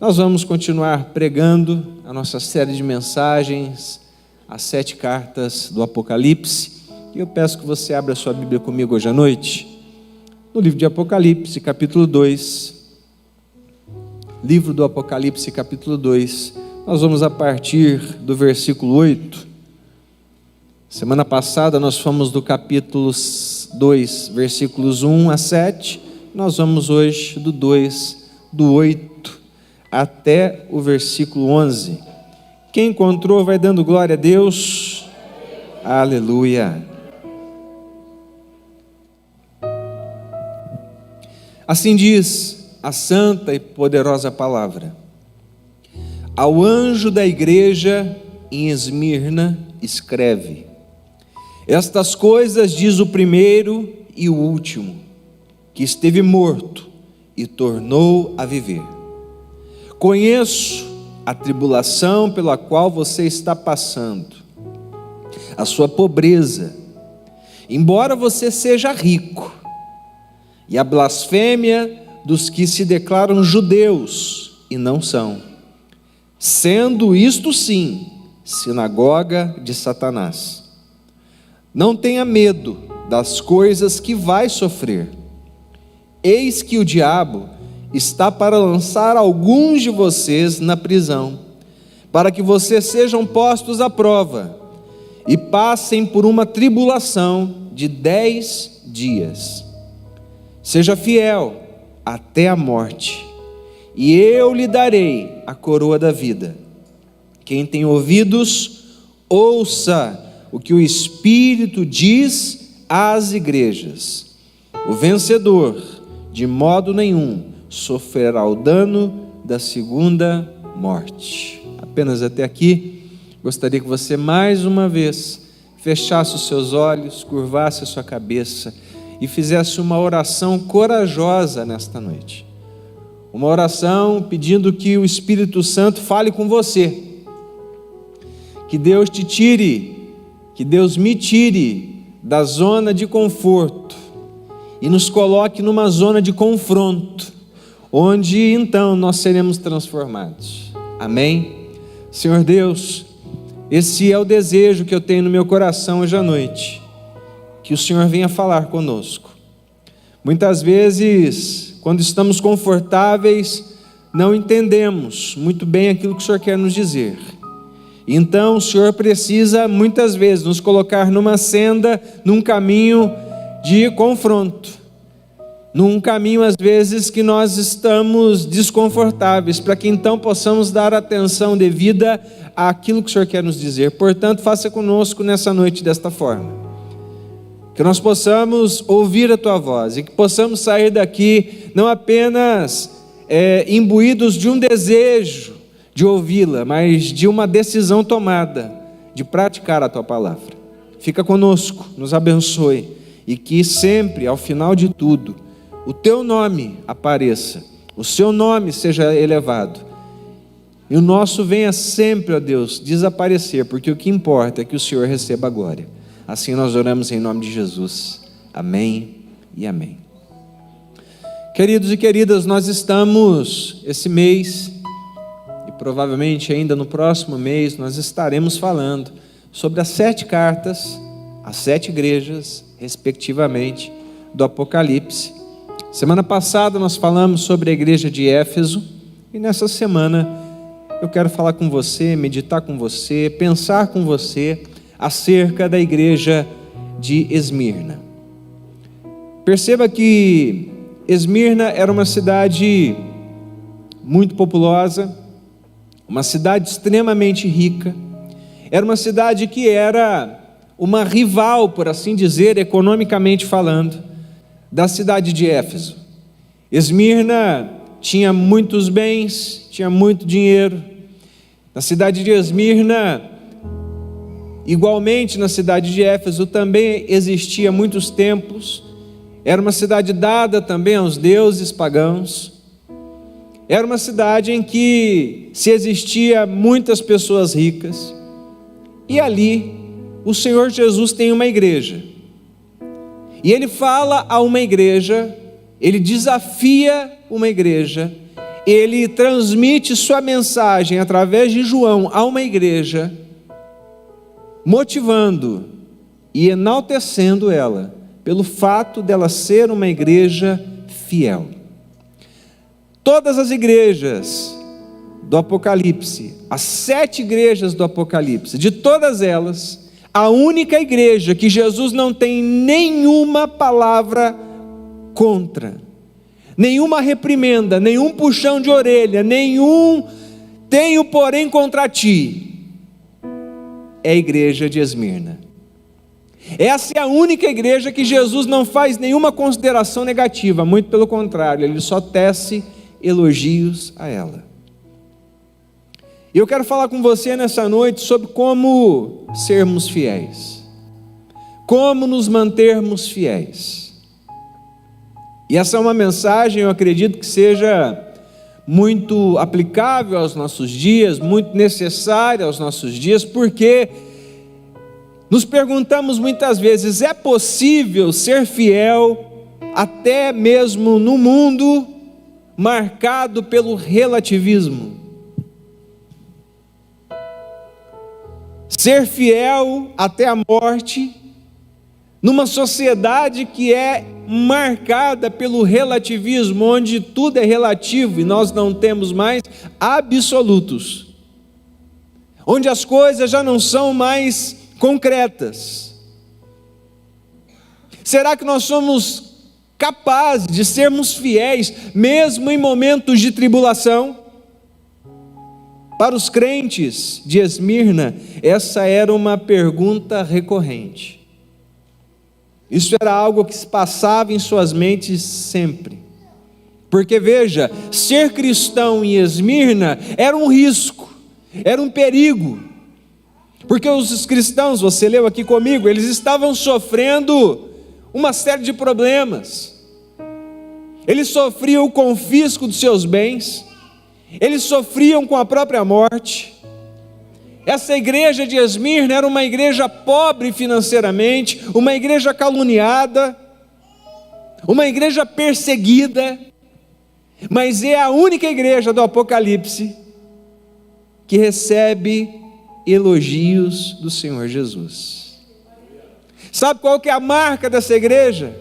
Nós vamos continuar pregando a nossa série de mensagens, as 7 cartas do Apocalipse, e eu peço que você abra sua Bíblia comigo hoje à noite, no livro de Apocalipse, capítulo 2, livro do Apocalipse, capítulo 2, nós vamos a partir do versículo 8, semana passada nós fomos do capítulo 2, versículos 1 a 7, nós vamos hoje do 8 até o versículo 11. Quem encontrou vai dando glória a Deus. Aleluia. Assim diz a santa e poderosa palavra: ao anjo da igreja em Esmirna escreve: estas coisas diz o primeiro e o último, que esteve morto e tornou a viver. Conheço a tribulação pela qual você está passando, a sua pobreza, embora você seja rico, e a blasfêmia dos que se declaram judeus e não são, sendo isto sim sinagoga de Satanás. Não tenha medo das coisas que vai sofrer. Eis que o diabo está para lançar alguns de vocês na prisão, para que vocês sejam postos à prova e passem por uma tribulação de 10 dias. Seja fiel até a morte, e eu lhe darei a coroa da vida. Quem tem ouvidos, ouça o que o Espírito diz às igrejas. O vencedor, de modo nenhum, sofrerá o dano da segunda morte. Apenas até aqui. Gostaria que você mais uma vez fechasse os seus olhos, curvasse a sua cabeça e fizesse uma oração corajosa nesta noite. Uma oração pedindo que o Espírito Santo fale com você. Que Deus te tire, que Deus me tire da zona de conforto e nos coloque numa zona de confronto, onde então nós seremos transformados. Amém? Senhor Deus, esse é o desejo que eu tenho no meu coração hoje à noite, que o Senhor venha falar conosco. Muitas vezes, quando estamos confortáveis, não entendemos muito bem aquilo que o Senhor quer nos dizer. Então o Senhor precisa muitas vezes nos colocar numa senda, num caminho de confronto, num caminho às vezes que nós estamos desconfortáveis, para que então possamos dar atenção devida àquilo que o Senhor quer nos dizer. Portanto, faça conosco nessa noite desta forma, que nós possamos ouvir a Tua voz, e que possamos sair daqui não apenas imbuídos de um desejo de ouvi-la, mas de uma decisão tomada, de praticar a Tua palavra. Fica conosco, nos abençoe, e que sempre, ao final de tudo, o Teu nome apareça, o Seu nome seja elevado, e o nosso venha sempre, ó Deus, desaparecer, porque o que importa é que o Senhor receba a glória. Assim nós oramos em nome de Jesus. Amém e amém. Queridos e queridas, nós estamos esse mês, e provavelmente ainda no próximo mês, nós estaremos falando sobre as 7 cartas, as 7 igrejas, respectivamente, do Apocalipse. Semana passada nós falamos sobre a igreja de Éfeso, e nessa semana eu quero falar com você, meditar com você, pensar com você acerca da igreja de Esmirna. Perceba que Esmirna era uma cidade muito populosa, uma cidade extremamente rica, era uma cidade que era uma rival, por assim dizer, economicamente falando, da cidade de Éfeso. Esmirna tinha muitos bens, tinha muito dinheiro. Na cidade de Esmirna, igualmente na cidade de Éfeso, também existia muitos templos. Era uma cidade dada também aos deuses pagãos. Era uma cidade em que se existia muitas pessoas ricas. E ali, o Senhor Jesus tem uma igreja. E Ele fala a uma igreja, Ele desafia uma igreja, ele transmite sua mensagem através de João a uma igreja, motivando e enaltecendo ela, pelo fato dela ser uma igreja fiel. Todas as igrejas do Apocalipse, as 7 igrejas do Apocalipse, de todas elas, a única igreja que Jesus não tem nenhuma palavra contra, nenhuma reprimenda, nenhum puxão de orelha, nenhum tenho porém contra ti, é a igreja de Esmirna. Essa é a única igreja que Jesus não faz nenhuma consideração negativa, muito pelo contrário, ele só tece elogios a ela. E eu quero falar com você nessa noite sobre como sermos fiéis, como nos mantermos fiéis. E essa é uma mensagem, eu acredito que seja muito aplicável aos nossos dias, muito necessária aos nossos dias, porque nos perguntamos muitas vezes: é possível ser fiel até mesmo no mundo marcado pelo relativismo? Ser fiel até a morte, numa sociedade que é marcada pelo relativismo, onde tudo é relativo e nós não temos mais absolutos, onde as coisas já não são mais concretas. Será que nós somos capazes de sermos fiéis mesmo em momentos de tribulação? Para os crentes de Esmirna, essa era uma pergunta recorrente. Isso era algo que se passava em suas mentes sempre. Porque veja, ser cristão em Esmirna era um risco, era um perigo. Porque os cristãos, você leu aqui comigo, eles estavam sofrendo uma série de problemas. Eles sofriam o confisco dos seus bens, eles sofriam com a própria morte. Essa igreja de Esmirna era uma igreja pobre financeiramente, uma igreja caluniada, uma igreja perseguida, mas é a única igreja do Apocalipse que recebe elogios do Senhor Jesus. Sabe qual que é a marca dessa igreja?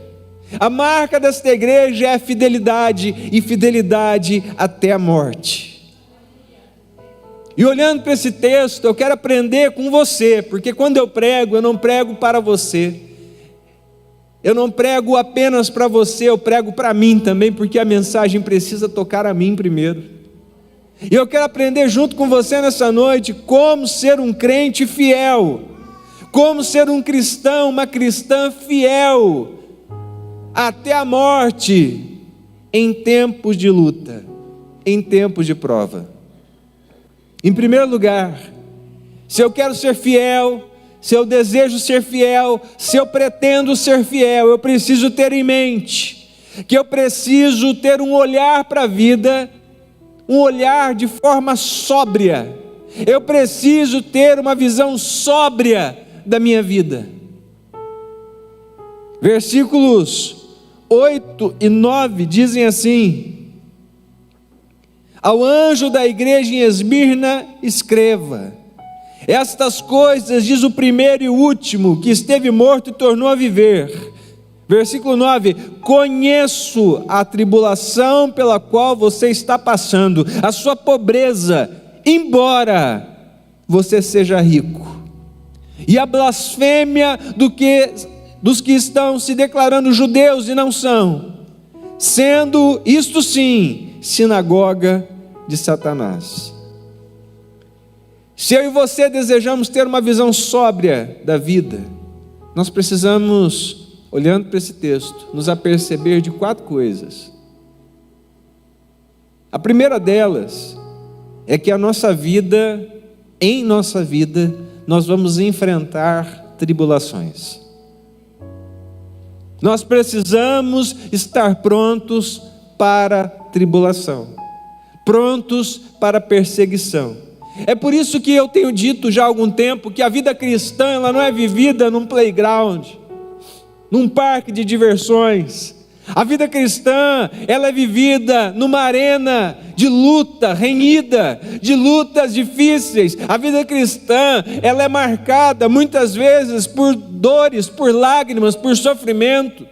A marca dessa igreja é a fidelidade, e fidelidade até a morte. E olhando para esse texto, eu quero aprender com você, porque quando eu não prego para você, eu não prego apenas para você, eu prego para mim também, porque a mensagem precisa tocar a mim primeiro. E eu quero aprender junto com você nessa noite como ser um crente fiel, como ser um cristão, uma cristã fiel até a morte, em tempos de luta, em tempos de prova. Em primeiro lugar, se eu quero ser fiel, se eu desejo ser fiel, se eu pretendo ser fiel, eu preciso ter em mente que eu preciso ter um olhar para a vida, um olhar de forma sóbria. Eu preciso ter uma visão sóbria da minha vida. Versículos 8 e 9 dizem assim: ao anjo da igreja em Esmirna escreva: estas coisas diz o primeiro e o último, que esteve morto e tornou a viver. Versículo 9: conheço a tribulação pela qual você está passando, a sua pobreza, embora você seja rico, e a blasfêmia dos que estão se declarando judeus e não são, sendo isto sim sinagoga de Satanás. Se eu e você desejamos ter uma visão sóbria da vida, nós precisamos, olhando para esse texto, nos aperceber de 4 coisas. A primeira delas é que em nossa vida, nós vamos enfrentar tribulações. Nós precisamos estar prontos para tribulação, prontos para perseguição. É por isso que eu tenho dito já há algum tempo que a vida cristã, ela não é vivida num playground, num parque de diversões. A vida cristã, ela é vivida numa arena de luta renhida, de lutas difíceis. A vida cristã, ela é marcada muitas vezes por dores, por lágrimas, por sofrimento.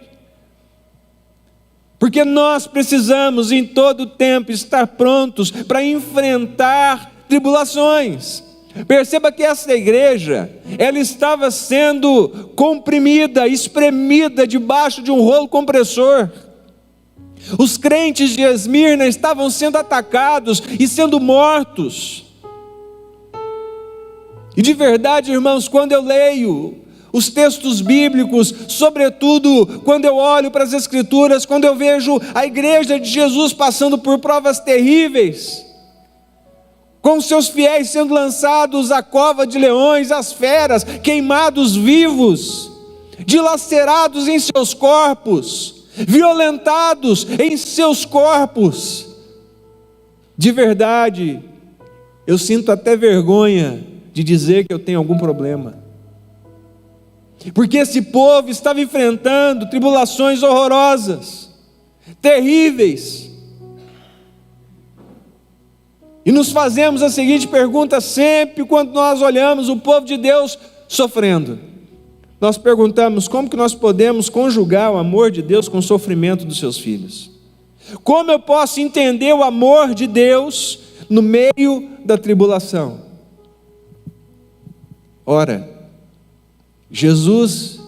Porque nós precisamos em todo tempo estar prontos para enfrentar tribulações. Perceba que essa igreja, ela estava sendo comprimida, espremida debaixo de um rolo compressor. Os crentes de Esmirna estavam sendo atacados e sendo mortos. E de verdade, irmãos, quando eu leio os textos bíblicos, sobretudo quando eu olho para as Escrituras, quando eu vejo a igreja de Jesus passando por provas terríveis, com seus fiéis sendo lançados à cova de leões, às feras, queimados vivos, dilacerados em seus corpos, violentados em seus corpos. De verdade, eu sinto até vergonha de dizer que eu tenho algum problema, porque esse povo estava enfrentando tribulações horrorosas, terríveis. E nos fazemos a seguinte pergunta sempre quando nós olhamos o povo de Deus sofrendo. Nós perguntamos: como que nós podemos conjugar o amor de Deus com o sofrimento dos seus filhos? Como eu posso entender o amor de Deus no meio da tribulação? Ora, Jesus,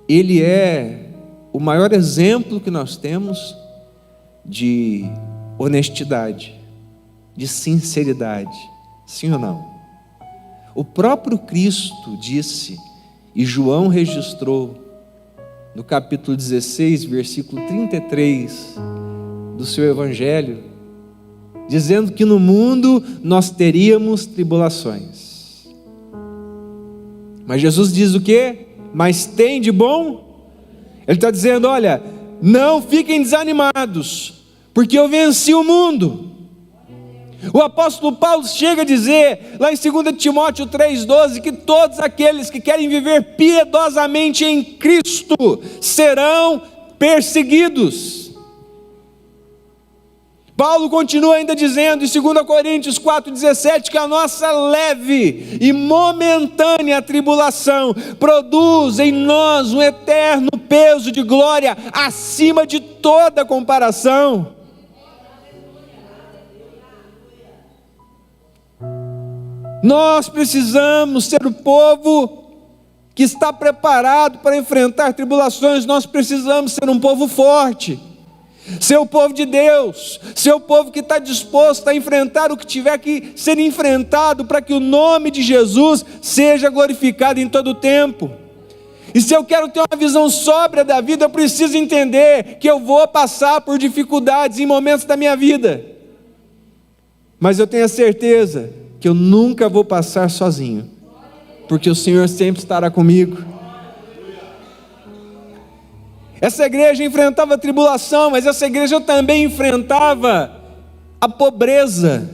Ele é o maior exemplo que nós temos de honestidade, de sinceridade, sim ou não? O próprio Cristo disse, e João registrou, no capítulo 16, versículo 33 do seu Evangelho, dizendo que no mundo nós teríamos tribulações. Mas Jesus diz o quê? Mas tem de bom? Ele está dizendo: olha, não fiquem desanimados, porque eu venci o mundo. O apóstolo Paulo chega a dizer, lá em 2 Timóteo 3,12, que todos aqueles que querem viver piedosamente em Cristo serão perseguidos. Paulo continua ainda dizendo, em 2 Coríntios 4,17, que a nossa leve e momentânea tribulação produz em nós um eterno peso de glória acima de toda comparação. Nós precisamos ser o povo que está preparado para enfrentar tribulações. Nós precisamos ser um povo forte, ser o povo de Deus, ser o povo que está disposto a enfrentar o que tiver que ser enfrentado, para que o nome de Jesus seja glorificado em todo o tempo. E se eu quero ter uma visão sóbria da vida, eu preciso entender que eu vou passar por dificuldades em momentos da minha vida, mas eu tenho a certeza que eu nunca vou passar sozinho, porque o Senhor sempre estará comigo. Essa igreja enfrentava a tribulação, mas essa igreja também enfrentava a pobreza,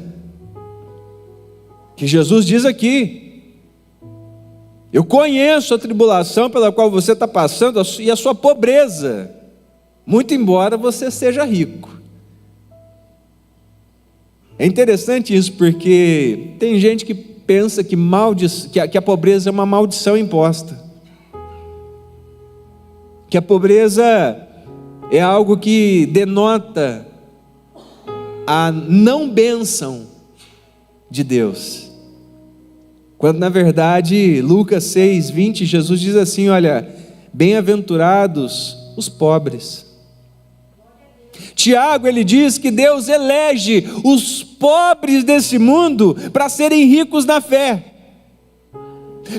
que Jesus diz aqui: eu conheço a tribulação pela qual você está passando e a sua pobreza, muito embora você seja rico. É interessante isso, porque tem gente que pensa que a pobreza é uma maldição imposta, que a pobreza é algo que denota a não bênção de Deus, quando na verdade Lucas 6:20, Jesus diz assim: olha, bem-aventurados os pobres. Tiago, ele diz que Deus elege os pobres desse mundo para serem ricos na fé.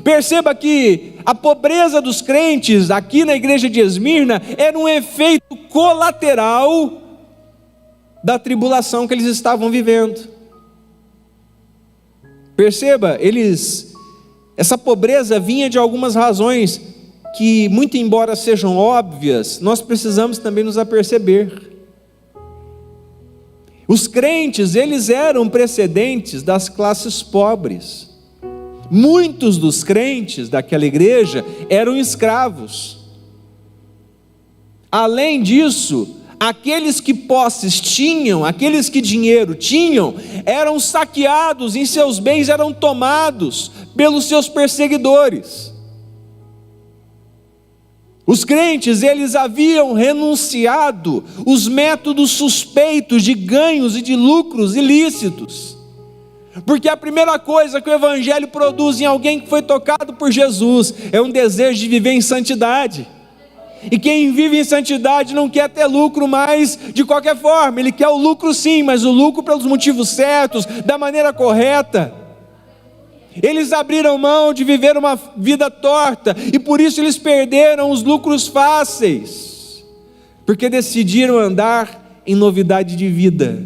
Perceba que a pobreza dos crentes aqui na igreja de Esmirna era um efeito colateral da tribulação que eles estavam vivendo. Perceba, essa pobreza vinha de algumas razões que, muito embora sejam óbvias, nós precisamos também nos aperceber. Os crentes, eles eram precedentes das classes pobres. Muitos dos crentes daquela igreja eram escravos. Além disso, aqueles que posses tinham, aqueles que dinheiro tinham, eram saqueados, em seus bens eram tomados pelos seus perseguidores. Os crentes, eles haviam renunciado os métodos suspeitos de ganhos e de lucros ilícitos, porque a primeira coisa que o Evangelho produz em alguém que foi tocado por Jesus é um desejo de viver em santidade. E quem vive em santidade não quer ter lucro mais de qualquer forma. Ele quer o lucro sim, mas o lucro pelos motivos certos, da maneira correta. Eles abriram mão de viver uma vida torta, e por isso eles perderam os lucros fáceis, porque decidiram andar em novidade de vida.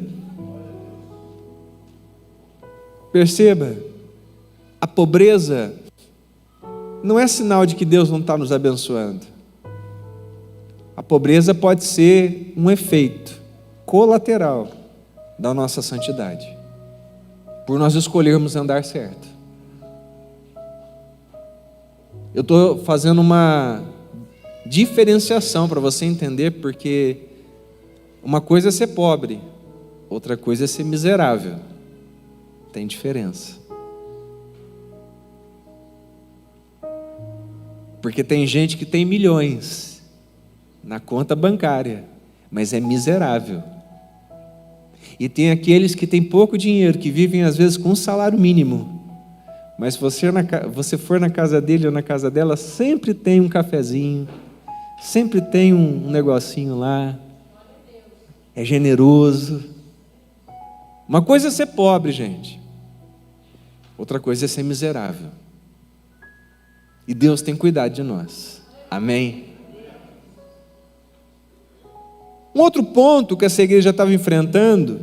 Perceba, a pobreza não é sinal de que Deus não está nos abençoando. A pobreza pode ser um efeito colateral da nossa santidade, por nós escolhermos andar certo. Eu estou fazendo uma diferenciação para você entender, porque uma coisa é ser pobre, outra coisa é ser miserável. Tem diferença. Porque tem gente que tem milhões na conta bancária, mas é miserável. E tem aqueles que têm pouco dinheiro, que vivem às vezes com um salário mínimo, mas se você for na casa dele ou na casa dela, sempre tem um cafezinho, sempre tem um negocinho lá, é generoso. Uma coisa é ser pobre, gente, outra coisa é ser miserável. E Deus tem cuidado de nós. Amém? Um outro ponto que essa igreja estava enfrentando,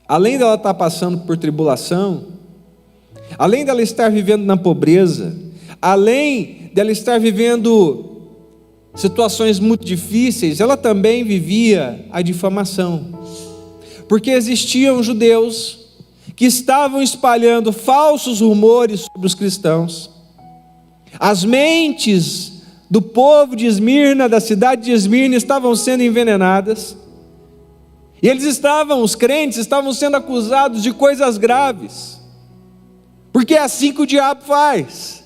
além dela estar passando por tribulação, além dela estar vivendo na pobreza, além dela estar vivendo situações muito difíceis, ela também vivia a difamação, porque existiam judeus que estavam espalhando falsos rumores sobre os cristãos. As mentes do povo de Esmirna, da cidade de Esmirna, estavam sendo envenenadas, e os crentes estavam sendo acusados de coisas graves, porque é assim que o diabo faz.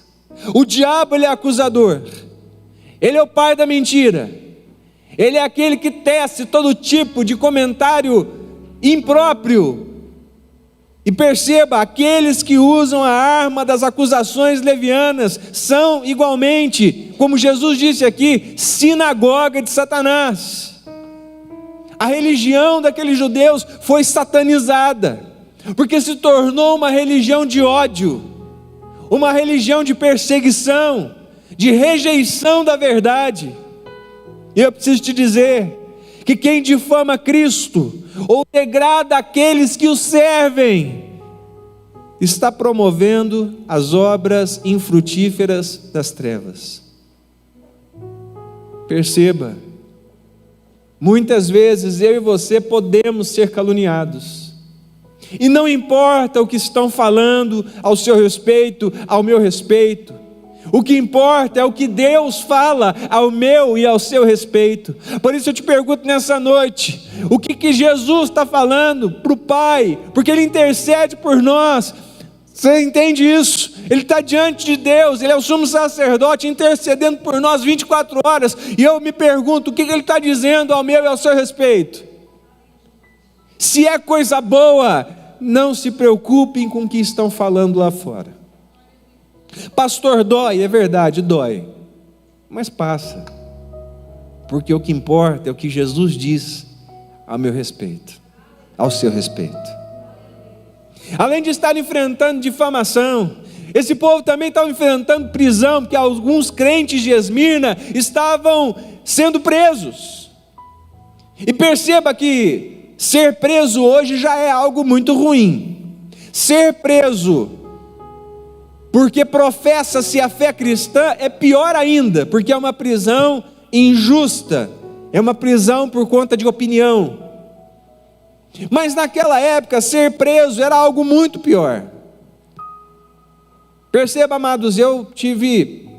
O diabo, ele é acusador, ele é o pai da mentira, ele é aquele que tece todo tipo de comentário impróprio. E perceba, aqueles que usam a arma das acusações levianas são igualmente, como Jesus disse aqui, sinagoga de Satanás. A religião daqueles judeus foi satanizada, porque se tornou uma religião de ódio, uma religião de perseguição, de rejeição da verdade. E eu preciso te dizer que quem difama Cristo ou degrada aqueles que o servem está promovendo as obras infrutíferas das trevas. Perceba, muitas vezes eu e você podemos ser caluniados, e não importa o que estão falando ao seu respeito, ao meu respeito. O que importa é o que Deus fala ao meu e ao seu respeito. Por isso eu te pergunto nessa noite, o que Jesus está falando para o Pai? Porque Ele intercede por nós. Você entende isso? Ele está diante de Deus, Ele é o sumo sacerdote intercedendo por nós 24 horas. E eu me pergunto, o que Ele está dizendo ao meu e ao seu respeito? Se é coisa boa, não se preocupem com o que estão falando lá fora. Pastor, dói, é verdade, dói, mas passa, porque o que importa é o que Jesus diz ao meu respeito, ao seu respeito. Além de estar enfrentando difamação, esse povo também estava enfrentando prisão, porque alguns crentes de Esmirna estavam sendo presos. E perceba que ser preso hoje já é algo muito ruim. Ser preso porque professa-se a fé cristã é pior ainda, porque é uma prisão injusta, é uma prisão por conta de opinião. Mas naquela época, ser preso era algo muito pior. Perceba, amados, eu tive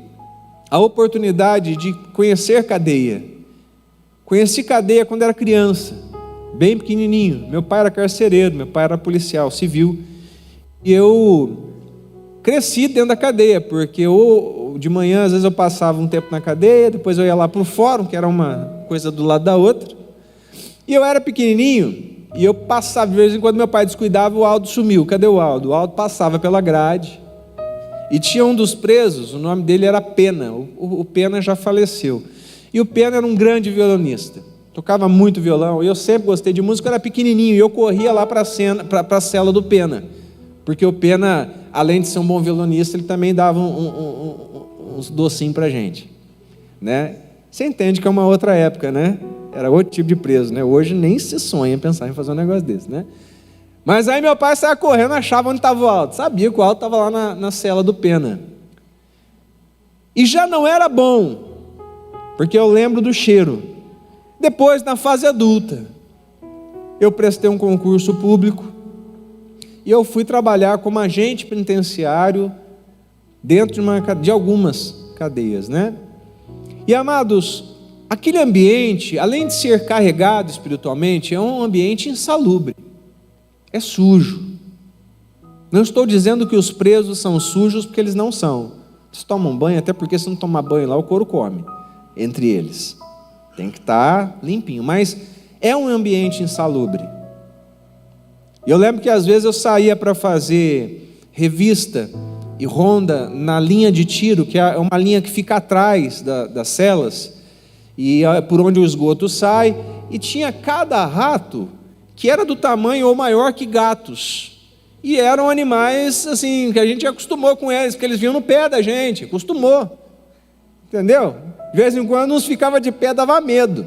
a oportunidade de conhecer cadeia. Conheci cadeia quando era criança, bem pequenininho. Meu pai era carcereiro, meu pai era policial civil. E eu cresci dentro da cadeia, porque de manhã às vezes eu passava um tempo na cadeia, depois eu ia lá para o fórum, que era uma coisa do lado da outra. E eu era pequenininho, e eu passava, de vez em quando meu pai descuidava, o Aldo sumiu. Cadê o Aldo? O Aldo passava pela grade. E tinha um dos presos, o nome dele era Pena. O Pena já faleceu. E o Pena era um grande violonista. Tocava muito violão. E eu sempre gostei de música, eu era pequenininho. E eu corria lá para a cela do Pena. Porque o Pena, além de ser um bom violonista, ele também dava uns docinhos para a gente. Né? Você entende que é uma outra época, né? Era outro tipo de preso, né? Hoje nem se sonha em pensar em fazer um negócio desse, né? Mas aí meu pai saia correndo, achava onde estava o Aldo. Sabia que o Aldo estava lá na cela do Pena. E já não era bom, porque eu lembro do cheiro. Depois, na fase adulta, eu prestei um concurso público e eu fui trabalhar como agente penitenciário dentro de algumas cadeias, né? E amados, aquele ambiente, além de ser carregado espiritualmente, é um ambiente insalubre, é sujo. Não estou dizendo que os presos são sujos, porque eles não são. Eles tomam banho, até porque se não tomar banho lá, o couro come, entre eles. Tem que estar limpinho, mas é um ambiente insalubre. E eu lembro que às vezes eu saía para fazer revista e ronda na linha de tiro, que é uma linha que fica atrás das celas, e por onde o esgoto sai, e tinha cada rato que era do tamanho ou maior que gatos, e eram animais assim, que a gente acostumou com eles, porque eles vinham no pé da gente, acostumou, entendeu? De vez em quando uns ficava de pé, dava medo.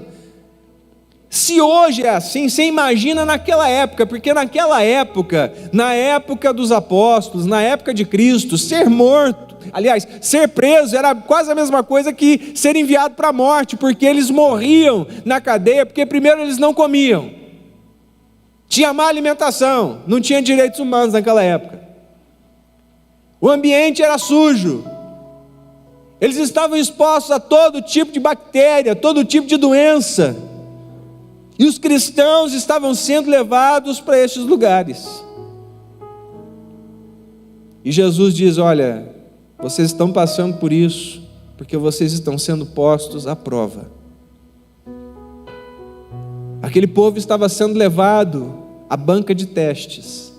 Se hoje é assim, você imagina naquela época, porque naquela época, na época dos apóstolos, na época de Cristo, ser morto, aliás, ser preso era quase a mesma coisa que ser enviado para a morte, porque eles morriam na cadeia, porque primeiro eles não comiam, tinha má alimentação, não tinha direitos humanos naquela época, o ambiente era sujo, eles estavam expostos a todo tipo de bactéria, todo tipo de doença, e os cristãos estavam sendo levados para estes lugares. E Jesus diz: olha, vocês estão passando por isso, porque vocês estão sendo postos à prova. Aquele povo estava sendo levado à banca de testes.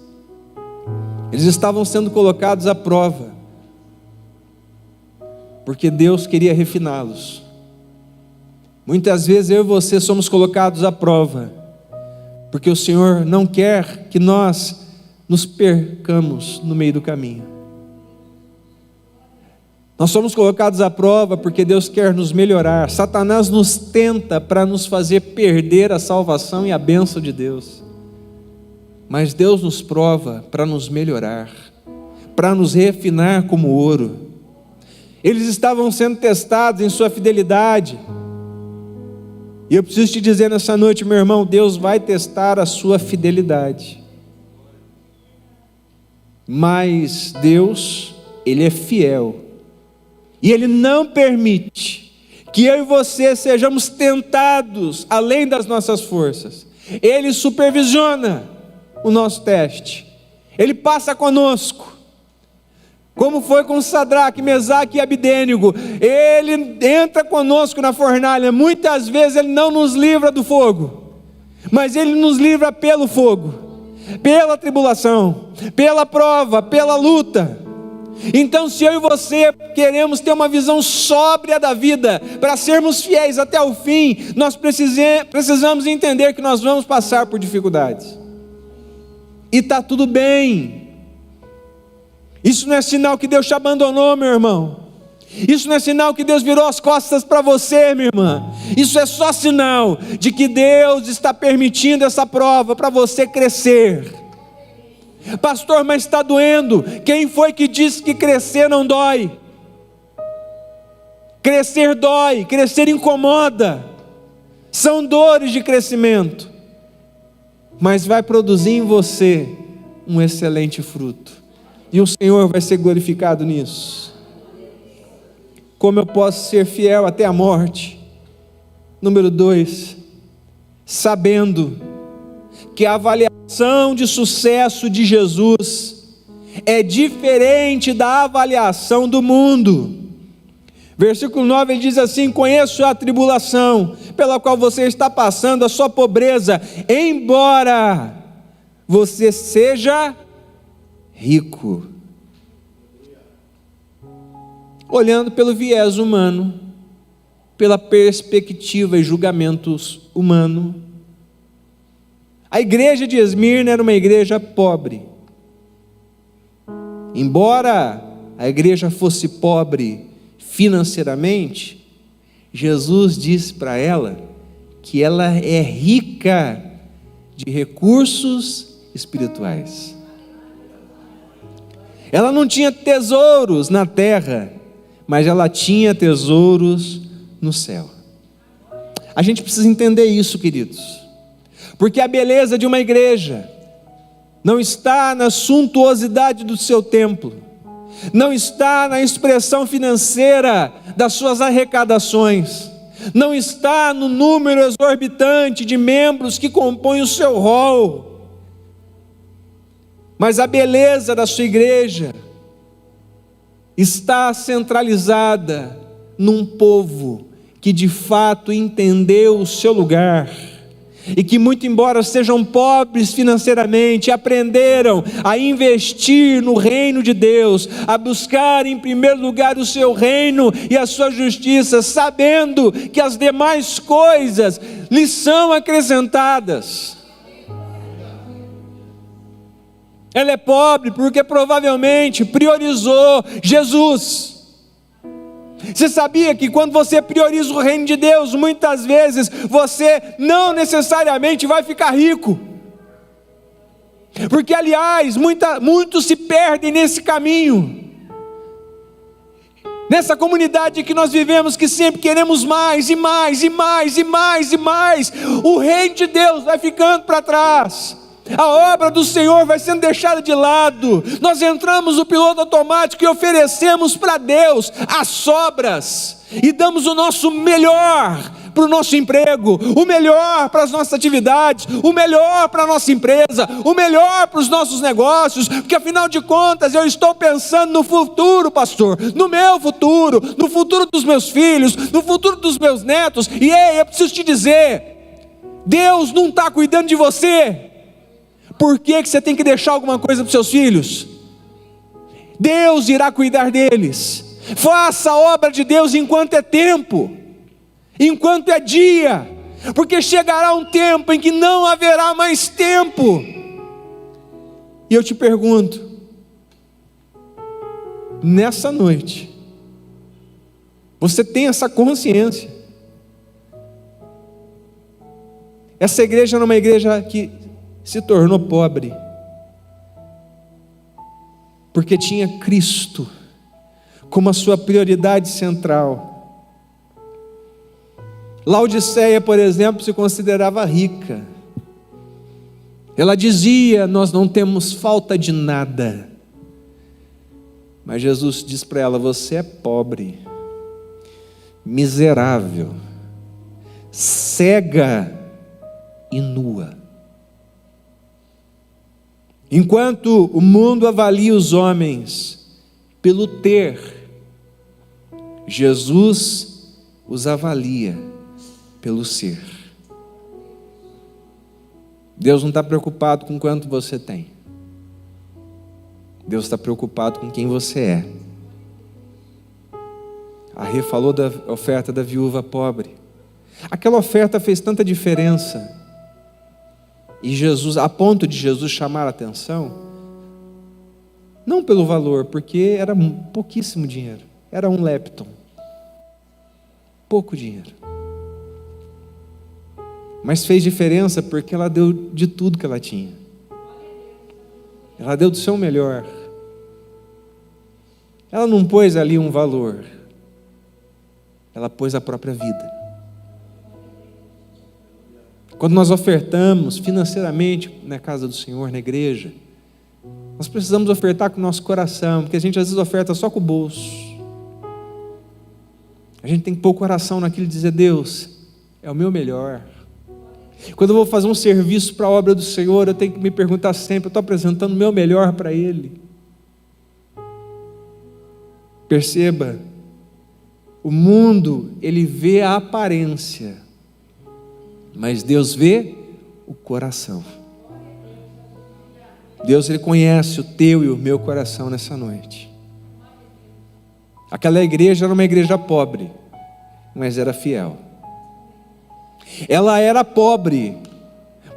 Eles estavam sendo colocados à prova, porque Deus queria refiná-los. Muitas vezes eu e você somos colocados à prova, porque o Senhor não quer que nós nos percamos no meio do caminho. Nós somos colocados à prova porque Deus quer nos melhorar. Satanás nos tenta para nos fazer perder a salvação e a bênção de Deus. Mas Deus nos prova para nos melhorar, para nos refinar como ouro. Eles estavam sendo testados em sua fidelidade. E eu preciso te dizer nessa noite, meu irmão, Deus vai testar a sua fidelidade. Mas Deus, Ele é fiel. E Ele não permite que eu e você sejamos tentados além das nossas forças. Ele supervisiona o nosso teste. Ele passa conosco. Como foi com Sadraque, Mesaque e Abidênego, Ele entra conosco na fornalha. Muitas vezes Ele não nos livra do fogo, mas Ele nos livra pelo fogo, pela tribulação, pela prova, pela luta. Então, se eu e você queremos ter uma visão sóbria da vida, para sermos fiéis até o fim, nós precisamos entender que nós vamos passar por dificuldades, e está tudo bem. Isso não é sinal que Deus te abandonou, meu irmão. Isso não é sinal que Deus virou as costas para você, minha irmã. Isso é só sinal de que Deus está permitindo essa prova para você crescer. Pastor, mas está doendo. Quem foi que disse que crescer não dói? Crescer dói, crescer incomoda. São dores de crescimento. Mas vai produzir em você um excelente fruto. E o Senhor vai ser glorificado nisso. Como eu posso ser fiel até a morte? Número 2, sabendo que a avaliação de sucesso de Jesus é diferente da avaliação do mundo. Versículo 9, ele diz assim: conheço a tribulação pela qual você está passando, a sua pobreza, embora você seja rico. Olhando pelo viés humano, pela perspectiva e julgamentos humanos, a igreja de Esmirna era uma igreja pobre. Embora a igreja fosse pobre financeiramente, Jesus disse para ela que ela é rica de recursos espirituais. Ela não tinha tesouros na terra, mas ela tinha tesouros no céu. A gente precisa entender isso, queridos, porque a beleza de uma igreja não está na suntuosidade do seu templo, não está na expressão financeira das suas arrecadações, não está no número exorbitante de membros que compõem o seu hall, mas a beleza da sua igreja está centralizada num povo que de fato entendeu o seu lugar, e que, muito embora sejam pobres financeiramente, aprenderam a investir no reino de Deus, a buscar em primeiro lugar o seu reino e a sua justiça, sabendo que as demais coisas lhes são acrescentadas. Ela é pobre porque provavelmente priorizou Jesus. Você sabia que quando você prioriza o reino de Deus, muitas vezes você não necessariamente vai ficar rico? Porque, aliás, muitos se perdem nesse caminho. Nessa comunidade que nós vivemos, que sempre queremos mais e mais e mais e mais e mais, o reino de Deus vai ficando para trás. A obra do Senhor vai sendo deixada de lado. Nós entramos no piloto automático e oferecemos para Deus as sobras, e damos o nosso melhor para o nosso emprego, o melhor para as nossas atividades, o melhor para a nossa empresa, o melhor para os nossos negócios, porque afinal de contas eu estou pensando no futuro, pastor, no meu futuro, no futuro dos meus filhos, no futuro dos meus netos. E ei, eu preciso te dizer, Deus não está cuidando de você. Por que você tem que deixar alguma coisa para os seus filhos? Deus irá cuidar deles. Faça a obra de Deus enquanto é tempo, enquanto é dia, porque chegará um tempo em que não haverá mais tempo. E eu te pergunto, nessa noite, você tem essa consciência? Essa igreja era uma igreja que se tornou pobre porque tinha Cristo como a sua prioridade central. Laodiceia, por exemplo, se considerava rica. Ela dizia: nós não temos falta de nada. Mas Jesus diz para ela: você é pobre, miserável, cega e nua. Enquanto o mundo avalia os homens pelo ter, Jesus os avalia pelo ser. Deus não está preocupado com quanto você tem. Deus está preocupado com quem você é. A Rê falou da oferta da viúva pobre. Aquela oferta fez tanta diferença. E Jesus, a ponto de Jesus chamar a atenção, não pelo valor, porque era pouquíssimo dinheiro, era um lepton, pouco dinheiro, mas fez diferença porque ela deu de tudo que ela tinha, ela deu do seu melhor, ela não pôs ali um valor, ela pôs a própria vida. Quando nós ofertamos financeiramente na casa do Senhor, na igreja, nós precisamos ofertar com o nosso coração, porque a gente às vezes oferta só com o bolso. A gente tem que pôr o coração naquilo e dizer: Deus, é o meu melhor. Quando eu vou fazer um serviço para a obra do Senhor, eu tenho que me perguntar sempre: eu estou apresentando o meu melhor para Ele? Perceba, o mundo, ele vê a aparência, mas Deus vê o coração. Deus, Ele conhece o teu e o meu coração nessa noite. Aquela igreja era uma igreja pobre, mas era fiel. Ela era pobre,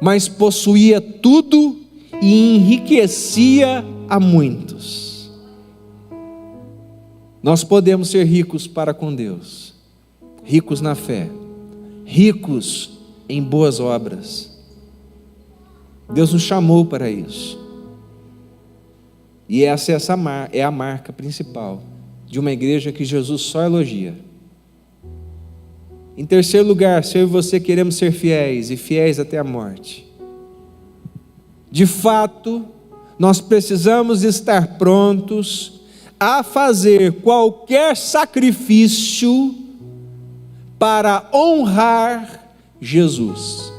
mas possuía tudo e enriquecia a muitos. Nós podemos ser ricos para com Deus, ricos na fé, ricos em boas obras. Deus nos chamou para isso. E essa é a marca principal de uma igreja que Jesus só elogia. Em terceiro lugar, se eu e você queremos ser fiéis e fiéis até a morte, de fato, nós precisamos estar prontos a fazer qualquer sacrifício para honrar Jesus.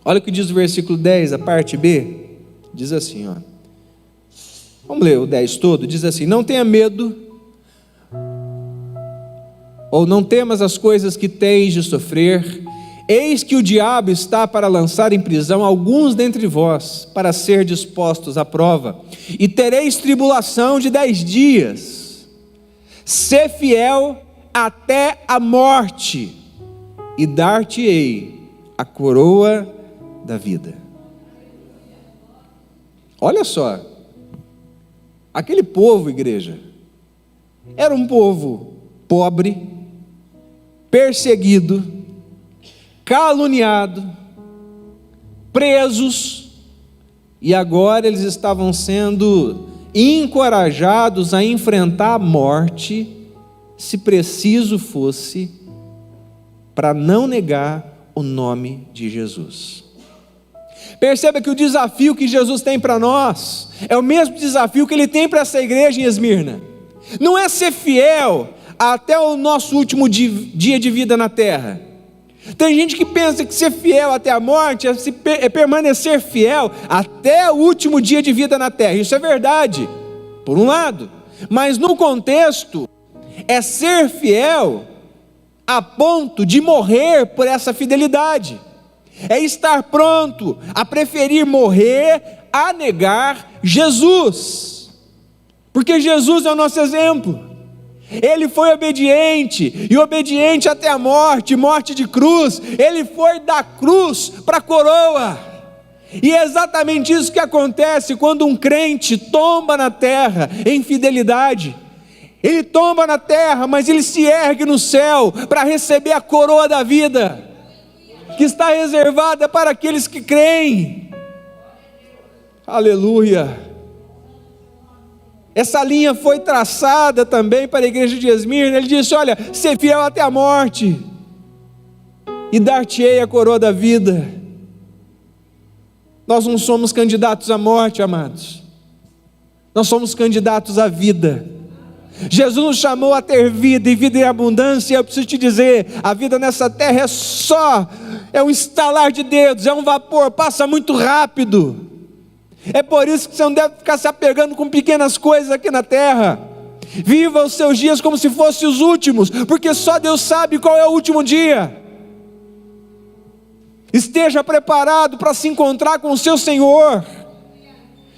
Olha o que diz o versículo 10, a parte B, diz assim, ó. Vamos ler o 10 todo, diz assim: não tenha medo, ou não temas as coisas que tens de sofrer, eis que o diabo está para lançar em prisão alguns dentre vós, para ser dispostos à prova, e tereis tribulação de 10 dias, sê fiel até a morte, e dar-te-ei a coroa da vida. Olha só, aquele povo, igreja, era um povo pobre, perseguido, caluniado, presos, e agora eles estavam sendo encorajados a enfrentar a morte, se preciso fosse, para não negar o nome de Jesus. Perceba que o desafio que Jesus tem para nós é o mesmo desafio que Ele tem para essa igreja em Esmirna. Não é ser fiel até o nosso último dia de vida na terra. Tem gente que pensa que ser fiel até a morte é permanecer fiel até o último dia de vida na terra. Isso é verdade, por um lado, mas no contexto é ser fiel a ponto de morrer por essa fidelidade. É estar pronto a preferir morrer a negar Jesus, porque Jesus é o nosso exemplo. Ele foi obediente, e obediente até a morte, morte de cruz. Ele foi da cruz para a coroa, e é exatamente isso que acontece quando um crente tomba na terra em fidelidade. Ele tomba na terra, mas ele se ergue no céu para receber a coroa da vida, que está reservada para aqueles que creem. Aleluia. Essa linha foi traçada também para a igreja de Esmirna. Ele disse: olha, ser fiel até a morte, e dar-te-ei a coroa da vida. Nós não somos candidatos à morte, amados, nós somos candidatos à vida. Jesus nos chamou a ter vida, e vida em abundância. Eu preciso te dizer, a vida nessa terra é um estalar de dedos, é um vapor, passa muito rápido. É por isso que você não deve ficar se apegando com pequenas coisas aqui na terra. Viva os seus dias como se fossem os últimos, porque só Deus sabe qual é o último dia. Esteja preparado para se encontrar com o seu Senhor.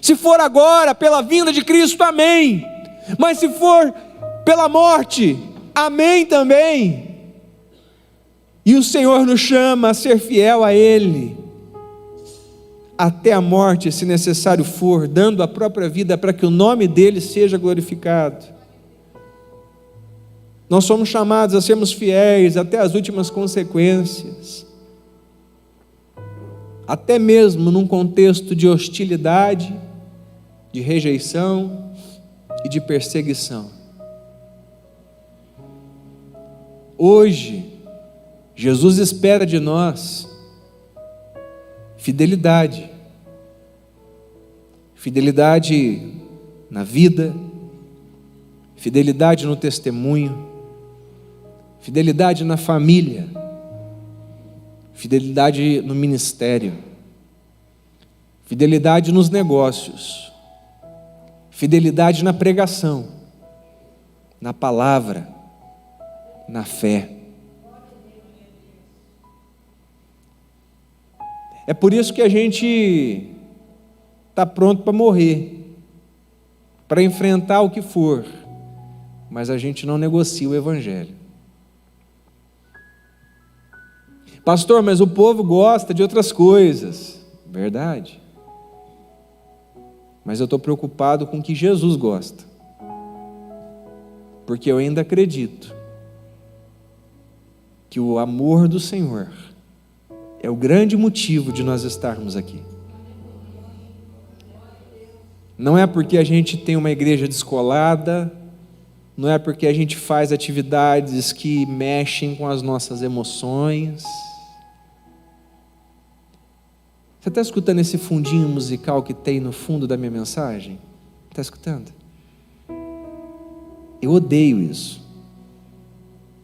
Se for agora, pela vinda de Cristo, amém. Mas se for pela morte, amém também. E o Senhor nos chama a ser fiel a Ele, até a morte, se necessário for, dando a própria vida para que o nome dEle seja glorificado. Nós somos chamados a sermos fiéis até as últimas consequências, até mesmo num contexto de hostilidade, de rejeição e de perseguição. Hoje, Jesus espera de nós fidelidade. Fidelidade na vida, fidelidade no testemunho, fidelidade na família, fidelidade no ministério, fidelidade nos negócios, fidelidade na pregação, na palavra, na fé. É por isso que a gente está pronto para morrer, para enfrentar o que for, mas a gente não negocia o Evangelho. Pastor, mas o povo gosta de outras coisas. Verdade. Mas eu estou preocupado com o que Jesus gosta, porque eu ainda acredito que o amor do Senhor é o grande motivo de nós estarmos aqui. Não é porque a gente tem uma igreja descolada, não é porque a gente faz atividades que mexem com as nossas emoções. Você está escutando esse fundinho musical que tem no fundo da minha mensagem? Está escutando? Eu odeio isso.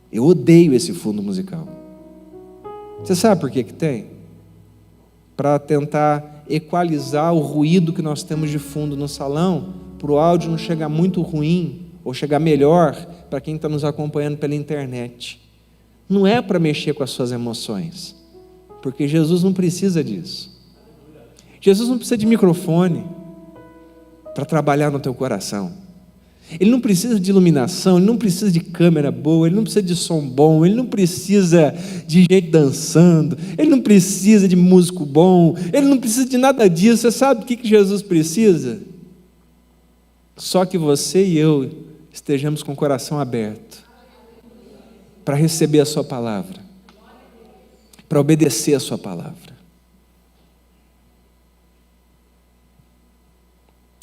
Eu odeio esse fundo musical. Você sabe por que tem? Para tentar equalizar o ruído que nós temos de fundo no salão, para o áudio não chegar muito ruim, ou chegar melhor para quem está nos acompanhando pela internet. Não é para mexer com as suas emoções, porque Jesus não precisa disso. Jesus não precisa de microfone para trabalhar no teu coração. Ele não precisa de iluminação, ele não precisa de câmera boa, ele não precisa de som bom, ele não precisa de gente dançando, ele não precisa de músico bom, ele não precisa de nada disso. Você sabe o que Jesus precisa? Só que você e eu estejamos com o coração aberto para receber a sua palavra, para obedecer a sua palavra.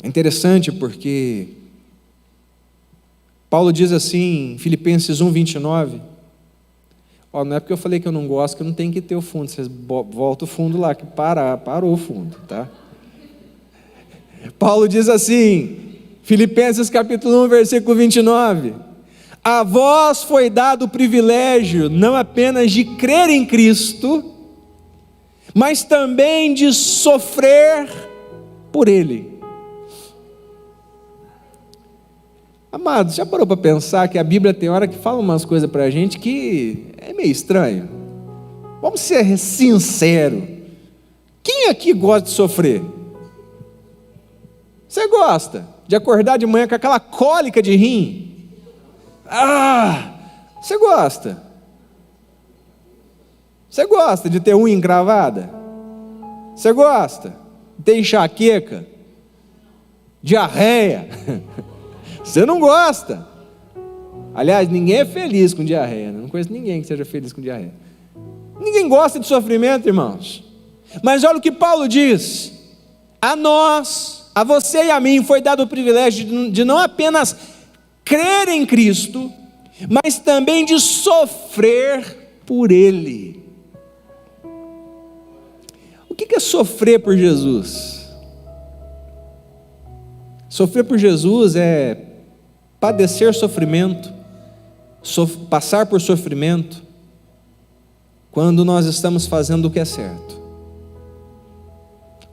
É interessante porque Paulo diz assim em Filipenses 1:29, não é porque eu falei que eu não gosto que eu não tenho que ter o fundo, vocês voltam o fundo lá, que parou o fundo, tá? Paulo diz assim, Filipenses capítulo 1, versículo 29, a vós foi dado o privilégio não apenas de crer em Cristo, mas também de sofrer por Ele. Amados, já parou para pensar que a Bíblia tem hora que fala umas coisas para a gente que é meio estranho? Vamos ser sinceros. Quem aqui gosta de sofrer? Você gosta de acordar de manhã com aquela cólica de rim? Você gosta? Você gosta de ter unha encravada? Você gosta de ter enxaqueca? Diarreia? Você não gosta. Aliás, ninguém é feliz com diarreia. Não conheço ninguém que seja feliz com diarreia. Ninguém gosta de sofrimento, irmãos. Mas olha o que Paulo diz. A nós, a você e a mim, foi dado o privilégio de não apenas crer em Cristo, mas também de sofrer por Ele. O que é sofrer por Jesus? Sofrer por Jesus é padecer sofrimento, passar por sofrimento, quando nós estamos fazendo o que é certo.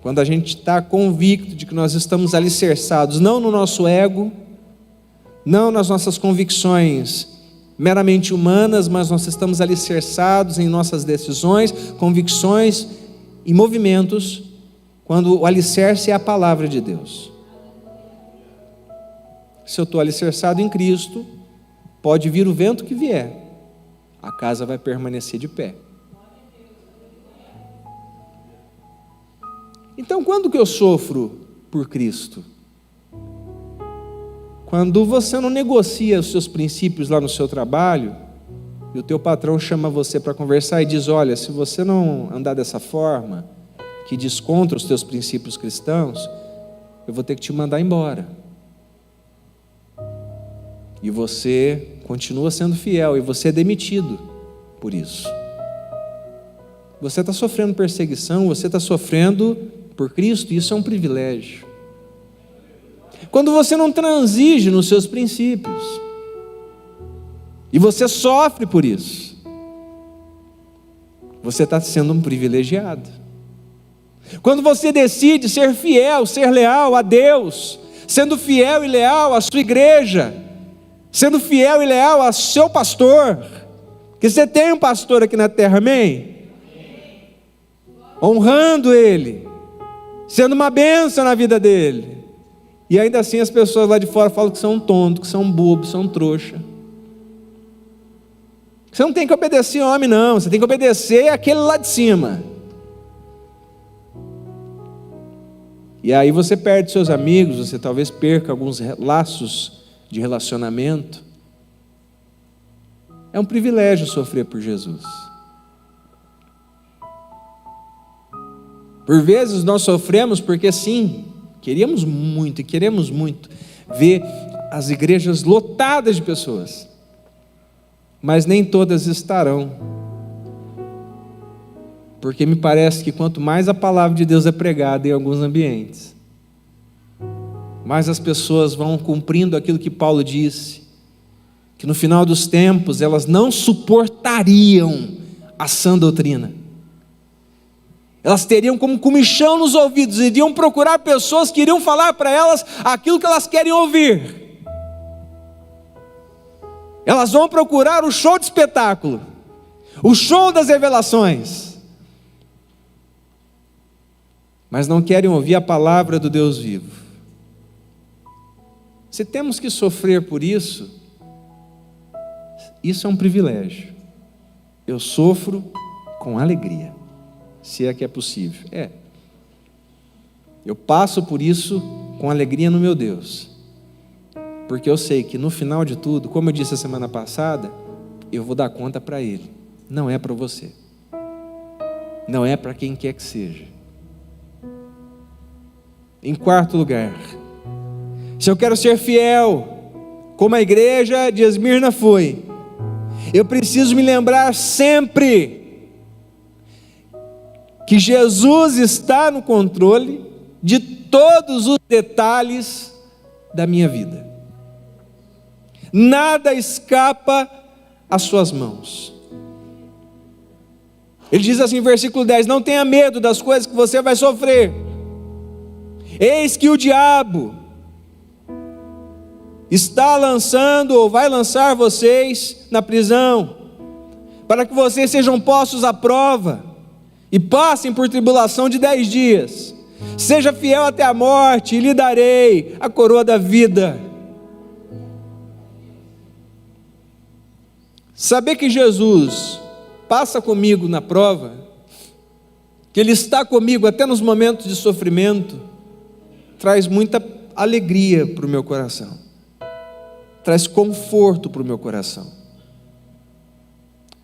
Quando a gente está convicto de que nós estamos alicerçados, não no nosso ego, não nas nossas convicções meramente humanas, mas nós estamos alicerçados em nossas decisões, convicções e movimentos, quando o alicerce é a palavra de Deus. Se eu estou alicerçado em Cristo, pode vir o vento que vier, a casa vai permanecer de pé. Então, quando que eu sofro por Cristo? Quando você não negocia os seus princípios lá no seu trabalho, e o teu patrão chama você para conversar e diz, olha, se você não andar dessa forma, que diz contra os teus princípios cristãos, eu vou ter que te mandar embora. E você continua sendo fiel, e você é demitido por isso. Você está sofrendo perseguição, você está sofrendo por Cristo, e isso é um privilégio. Quando você não transige nos seus princípios, e você sofre por isso. você está sendo um privilegiado. Quando você decide ser fiel, ser leal a Deus, sendo fiel e leal à sua igreja, sendo fiel e leal ao seu pastor, que você tem um pastor aqui na terra, amém? Honrando ele, sendo uma bênção na vida dele, e ainda assim as pessoas lá de fora falam que são tontos, que são bobos, são trouxa. Você não tem que obedecer homem não, você tem que obedecer aquele lá de cima. E aí você perde seus amigos, você talvez perca alguns laços de relacionamento. É um privilégio sofrer por Jesus. Por vezes nós sofremos porque sim, queríamos muito e queremos muito ver as igrejas lotadas de pessoas, mas nem todas estarão, porque me parece que quanto mais a palavra de Deus é pregada em alguns ambientes, mais as pessoas vão cumprindo aquilo que Paulo disse, que no final dos tempos elas não suportariam a sã doutrina. Elas teriam como comichão nos ouvidos, iriam procurar pessoas que iriam falar para elas aquilo que elas querem ouvir. Elas vão procurar o show de espetáculo, o show das revelações, mas não querem ouvir a palavra do Deus vivo. Se temos que sofrer por isso, isso é um privilégio. Eu sofro com alegria, se é que é possível. Eu passo por isso com alegria no meu Deus, porque eu sei que no final de tudo, como eu disse a semana passada, eu vou dar conta para Ele, não é para você, não é para quem quer que seja. Em quarto lugar, se eu quero ser fiel, como a igreja de Esmirna foi, eu preciso me lembrar sempre que Jesus está no controle de todos os detalhes da minha vida. Nada escapa às suas mãos. Ele diz assim em versículo 10: não tenha medo das coisas que você vai sofrer. Eis que o diabo está lançando ou vai lançar vocês na prisão, para que vocês sejam postos à prova e passem por tribulação de 10 dias. Seja fiel até a morte, e lhe darei a coroa da vida. Saber que Jesus passa comigo na prova, que Ele está comigo até nos momentos de sofrimento, traz muita alegria para o meu coração, traz conforto para o meu coração,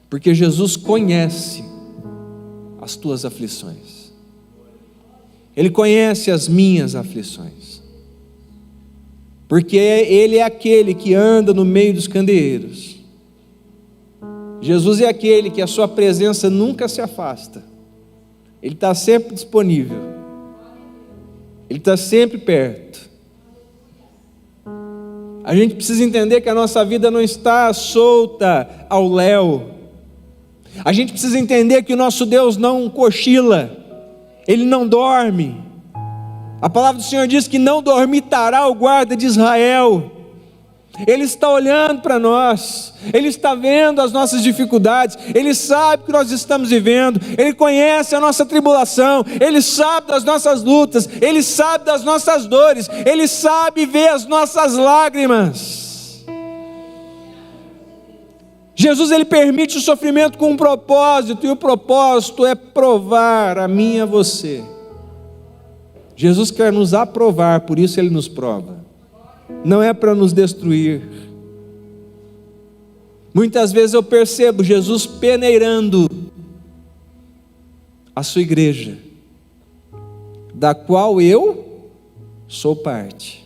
porque Jesus conhece as tuas aflições, Ele conhece as minhas aflições, porque Ele é aquele que anda no meio dos candeeiros. Jesus é aquele que a sua presença nunca se afasta, Ele está sempre disponível, Ele está sempre perto. A gente precisa entender que a nossa vida não está solta ao léu. A gente precisa entender que o nosso Deus não cochila, Ele não dorme. A palavra do Senhor diz que não dormitará o guarda de Israel. Ele está olhando para nós, Ele está vendo as nossas dificuldades, Ele sabe o que nós estamos vivendo, Ele conhece a nossa tribulação, Ele sabe das nossas lutas, Ele sabe das nossas dores, Ele sabe ver as nossas lágrimas. Jesus, Ele permite o sofrimento com um propósito, e o propósito é provar a mim e a você. Jesus quer nos aprovar, por isso Ele nos prova. Não é para nos destruir. Muitas vezes eu percebo Jesus peneirando a sua igreja, da qual eu sou parte.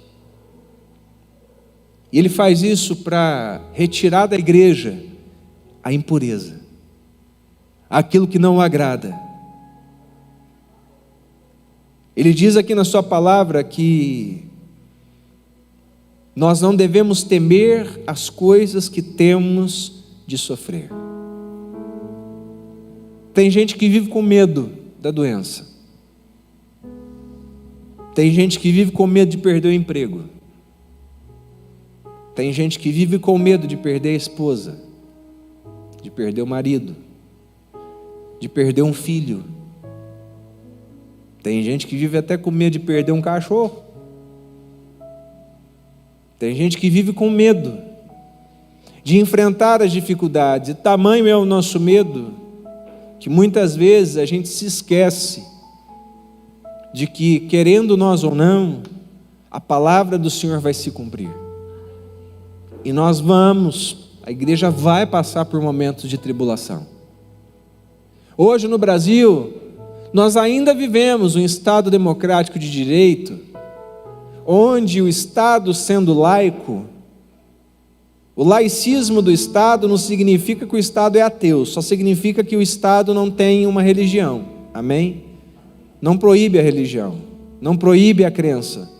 E Ele faz isso para retirar da igreja a impureza, aquilo que não o agrada. Ele diz aqui na sua palavra que nós não devemos temer as coisas que temos de sofrer. Tem gente que vive com medo da doença. Tem gente que vive com medo de perder o emprego. Tem gente que vive com medo de perder a esposa, de perder o marido, de perder um filho. Tem gente que vive até com medo de perder um cachorro. Tem gente que vive com medo de enfrentar as dificuldades. E tamanho é o nosso medo, que muitas vezes a gente se esquece de que, querendo nós ou não, a palavra do Senhor vai se cumprir. E a igreja vai passar por momentos de tribulação. Hoje no Brasil, nós ainda vivemos um Estado democrático de direito, onde o Estado sendo laico, o laicismo do Estado não significa que o Estado é ateu, só significa que o Estado não tem uma religião, amém? Não proíbe a religião, não proíbe a crença.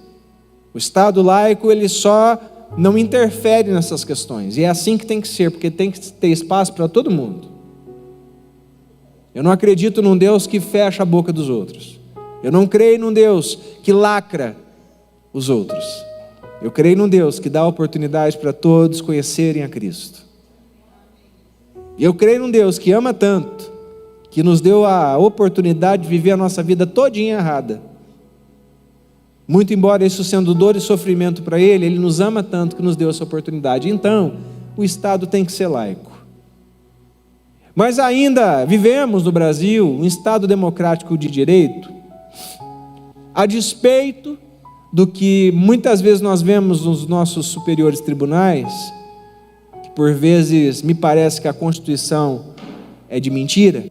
O Estado laico, ele só não interfere nessas questões, e é assim que tem que ser, porque tem que ter espaço para todo mundo. Eu não acredito num Deus que fecha a boca dos outros. Eu não creio num Deus que lacra os outros. Eu creio num Deus que dá oportunidade para todos conhecerem a Cristo. E eu creio num Deus que ama tanto, que nos deu a oportunidade de viver a nossa vida todinha errada. Muito embora isso sendo dor e sofrimento para Ele, Ele nos ama tanto que nos deu essa oportunidade. Então, o Estado tem que ser laico. Mas ainda vivemos no Brasil um Estado democrático de direito, a despeito do que muitas vezes nós vemos nos nossos superiores tribunais, que por vezes me parece que a Constituição é de mentira,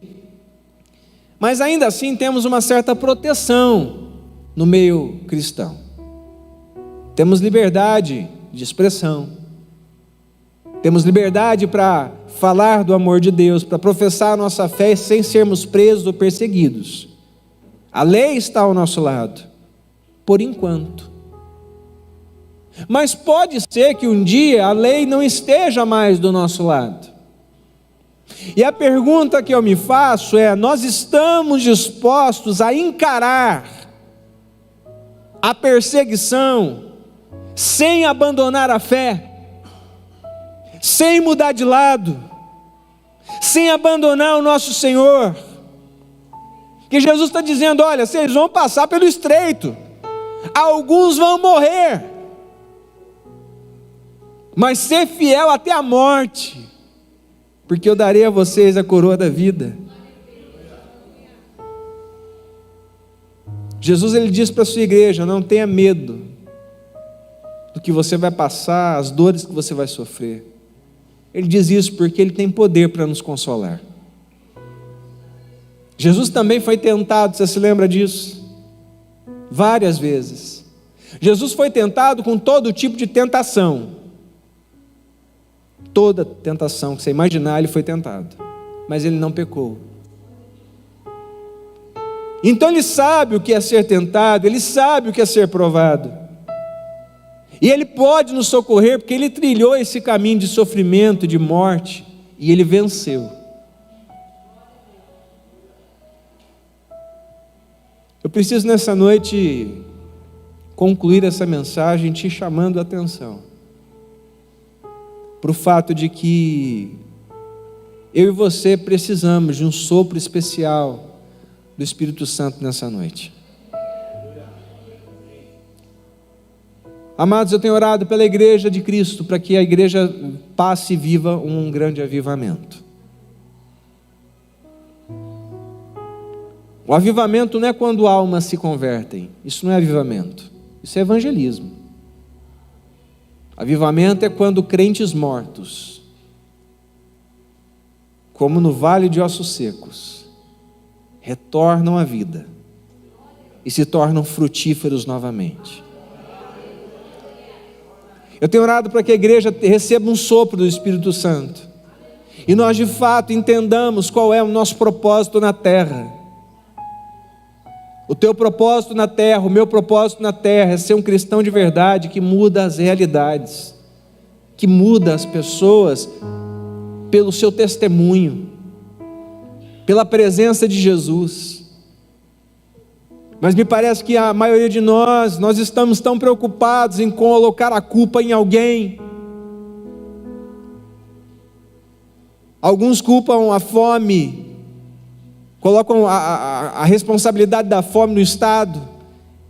mas ainda assim temos uma certa proteção no meio cristão. Temos liberdade de expressão, temos liberdade para falar do amor de Deus, para professar a nossa fé sem sermos presos ou perseguidos. A lei está ao nosso lado, por enquanto. Mas pode ser que um dia a lei não esteja mais do nosso lado. E a pergunta que eu me faço é: nós estamos dispostos a encarar a perseguição sem abandonar a fé, sem mudar de lado, sem abandonar o nosso Senhor? Que Jesus está dizendo: olha, vocês vão passar pelo estreito, alguns vão morrer, mas ser fiel até a morte, porque eu darei a vocês a coroa da vida. Jesus, ele diz para a sua igreja: não tenha medo do que você vai passar, as dores que você vai sofrer. Ele diz isso porque ele tem poder para nos consolar. Jesus também foi tentado, você se lembra disso? Várias vezes. Jesus foi tentado com todo tipo de tentação. Toda tentação que você imaginar, ele foi tentado, mas ele não pecou. Então ele sabe o que é ser tentado, ele sabe o que é ser provado, e ele pode nos socorrer, porque ele trilhou esse caminho de sofrimento, de morte, e ele venceu. Eu preciso nessa noite concluir essa mensagem te chamando a atenção para o fato de que eu e você precisamos de um sopro especial do Espírito Santo nessa noite. Amados, eu tenho orado pela igreja de Cristo, para que a igreja passe e viva um grande avivamento. O avivamento não é quando almas se convertem, isso não é avivamento, isso é evangelismo. Avivamento é quando crentes mortos, como no vale de ossos secos, retornam à vida e se tornam frutíferos novamente. Eu tenho orado para que a igreja receba um sopro do Espírito Santo, e nós de fato entendamos qual é o nosso propósito na terra. O teu propósito na terra, o meu propósito na terra é ser um cristão de verdade que muda as realidades, que muda as pessoas pelo seu testemunho. pela presença de Jesus. Mas me parece que a maioria de nós estamos tão preocupados em colocar a culpa em alguém. Alguns culpam a fome, colocam a responsabilidade da fome no Estado,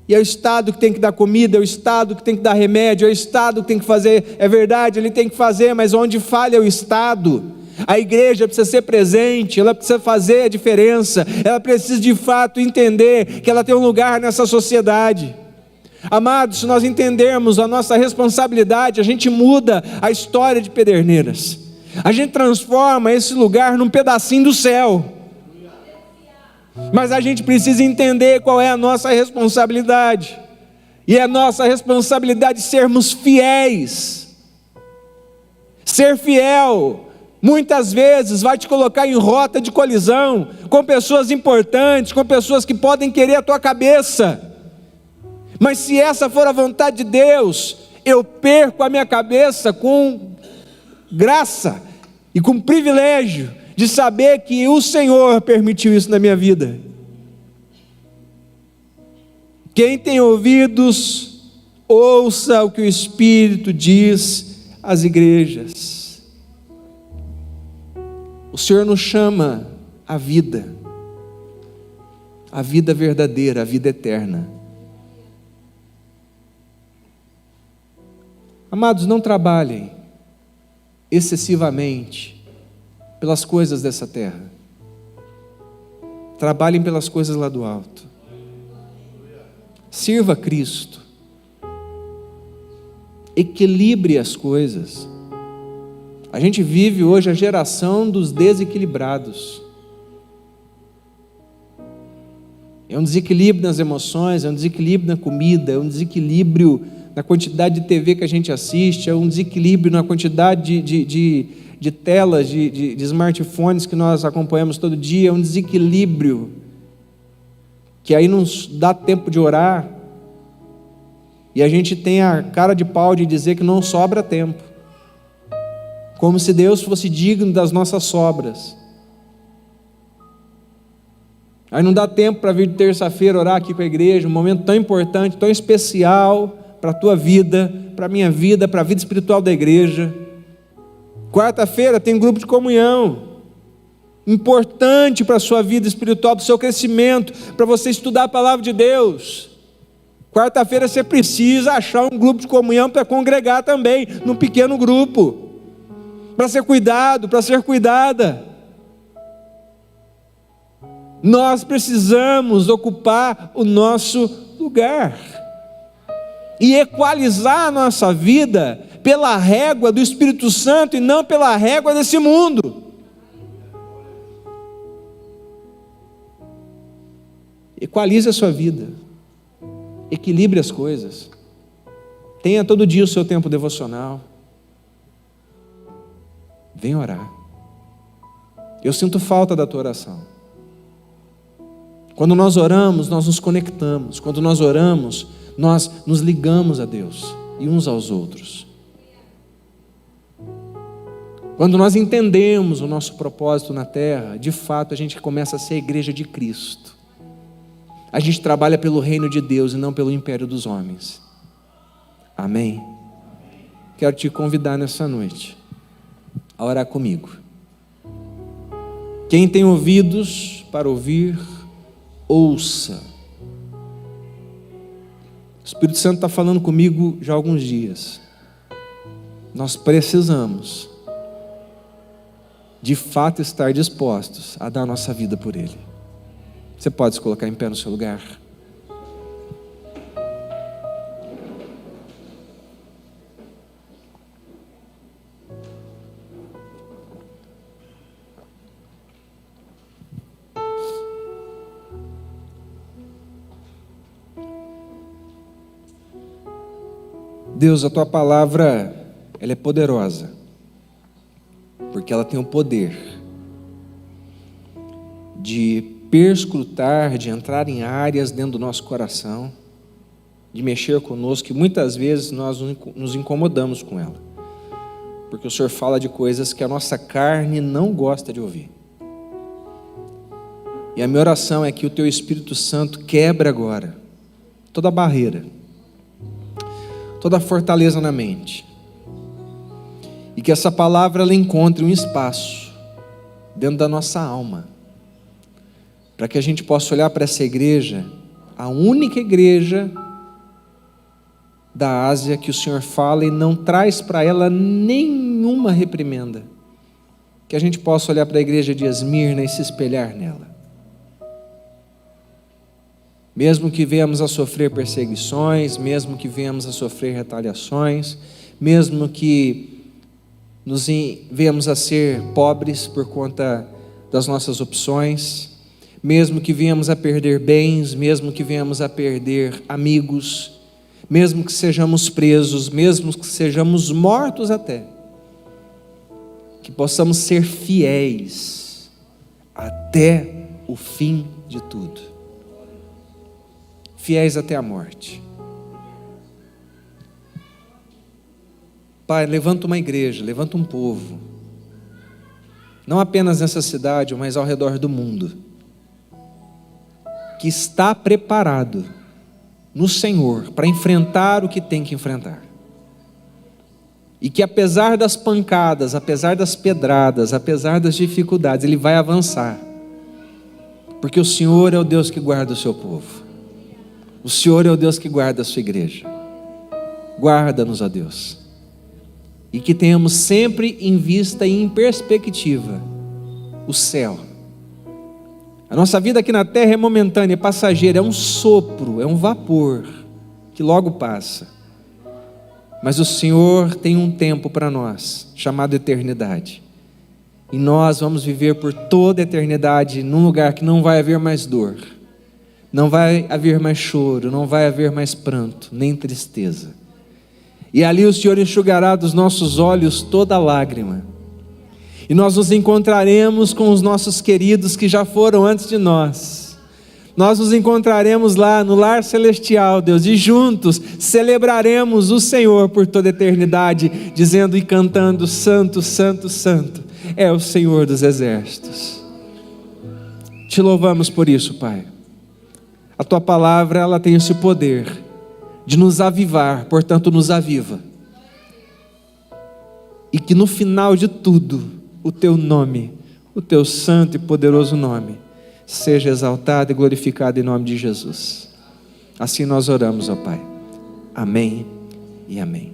e é o Estado que tem que dar comida, é o Estado que tem que dar remédio, é o Estado que tem que fazer. É verdade, ele tem que fazer, mas onde falha é o Estado. A igreja precisa ser presente, ela precisa fazer a diferença, ela precisa de fato entender que ela tem um lugar nessa sociedade. Amados, se nós entendermos a nossa responsabilidade, a gente muda a história de Pederneiras, a gente transforma esse lugar num pedacinho do céu. Mas a gente precisa entender qual é a nossa responsabilidade, e é nossa responsabilidade sermos fiéis. Ser fiel muitas vezes vai te colocar em rota de colisão com pessoas importantes, com pessoas que podem querer a tua cabeça. Mas se essa for a vontade de Deus, eu perco a minha cabeça com graça e com privilégio de saber que o Senhor permitiu isso na minha vida. Quem tem ouvidos, ouça o que o Espírito diz às igrejas. O Senhor nos chama à vida verdadeira, a vida eterna. Amados, não trabalhem excessivamente pelas coisas dessa terra. Trabalhem pelas coisas lá do alto. Sirva a Cristo. Equilibre as coisas. A gente vive hoje a geração dos desequilibrados. É um desequilíbrio nas emoções, é um desequilíbrio na comida, é um desequilíbrio na quantidade de TV que a gente assiste, é um desequilíbrio na quantidade de telas, de smartphones que nós acompanhamos todo dia, é um desequilíbrio que aí não dá tempo de orar, e a gente tem a cara de pau de dizer que não sobra tempo, como se Deus fosse digno das nossas sobras. Aí não dá tempo para vir de terça-feira orar aqui com a igreja, um momento tão importante, tão especial para a tua vida, para a minha vida, para a vida espiritual da igreja. Quarta-feira tem grupo de comunhão, importante para a sua vida espiritual, para o seu crescimento, para você estudar a palavra de Deus. Quarta-feira você precisa achar um grupo de comunhão para congregar também, num pequeno grupo, para ser cuidado, para ser cuidada. Nós precisamos ocupar o nosso lugar e equalizar a nossa vida pela régua do Espírito Santo e não pela régua desse mundo. Equalize a sua vida, equilibre as coisas, tenha todo dia o seu tempo devocional, venha orar. Eu sinto falta da tua oração. Quando nós oramos, nós nos conectamos. Quando nós oramos, nós nos ligamos a Deus e uns aos outros. Quando nós entendemos o nosso propósito na terra, de fato a gente começa a ser a igreja de Cristo. A gente trabalha pelo reino de Deus e não pelo império dos homens. Amém? Quero te convidar nessa noite a orar comigo. Quem tem ouvidos para ouvir, ouça. O Espírito Santo está falando comigo já há alguns dias. Nós precisamos de fato estar dispostos a dar nossa vida por Ele. Você pode se colocar em pé no seu lugar? Deus, a Tua palavra, ela é poderosa, porque ela tem o poder de perscrutar, de entrar em áreas dentro do nosso coração, de mexer conosco, que muitas vezes nós nos incomodamos com ela, porque o Senhor fala de coisas que a nossa carne não gosta de ouvir. E a minha oração é que o Teu Espírito Santo quebre agora toda barreira, toda fortaleza na mente, e que essa palavra ela encontre um espaço dentro da nossa alma, para que a gente possa olhar para essa igreja, a única igreja da Ásia que o Senhor fala e não traz para ela nenhuma reprimenda, que a gente possa olhar para a igreja de Esmirna e se espelhar nela. Mesmo que venhamos a sofrer perseguições, mesmo que venhamos a sofrer retaliações, mesmo que venhamos a ser pobres por conta das nossas opções, mesmo que venhamos a perder bens, mesmo que venhamos a perder amigos, mesmo que sejamos presos, mesmo que sejamos mortos até, que possamos ser fiéis até o fim de tudo, fiéis até a morte. Pai, levanta uma igreja, levanta um povo, não apenas nessa cidade, mas ao redor do mundo, que está preparado no Senhor para enfrentar o que tem que enfrentar, e que apesar das pancadas, apesar das pedradas, apesar das dificuldades, ele vai avançar, porque o Senhor é o Deus que guarda o seu povo, o Senhor é o Deus que guarda a sua igreja. Guarda-nos, ó Deus, e que tenhamos sempre em vista e em perspectiva o céu. A nossa vida aqui na terra é momentânea, é passageira, é um sopro, é um vapor que logo passa. Mas o Senhor tem um tempo para nós, chamado eternidade. E nós vamos viver por toda a eternidade num lugar que não vai haver mais dor, não vai haver mais choro, não vai haver mais pranto, nem tristeza. E ali o Senhor enxugará dos nossos olhos toda lágrima. E nós nos encontraremos com os nossos queridos que já foram antes de nós. Nós nos encontraremos lá no lar celestial, Deus, e juntos celebraremos o Senhor por toda a eternidade, dizendo e cantando: Santo, Santo, Santo é o Senhor dos exércitos. Te louvamos por isso, Pai. A Tua palavra, ela tem esse poder de nos avivar, portanto nos aviva. E que no final de tudo, o Teu nome, o Teu santo e poderoso nome, seja exaltado e glorificado em nome de Jesus. Assim nós oramos, ó Pai. Amém e amém.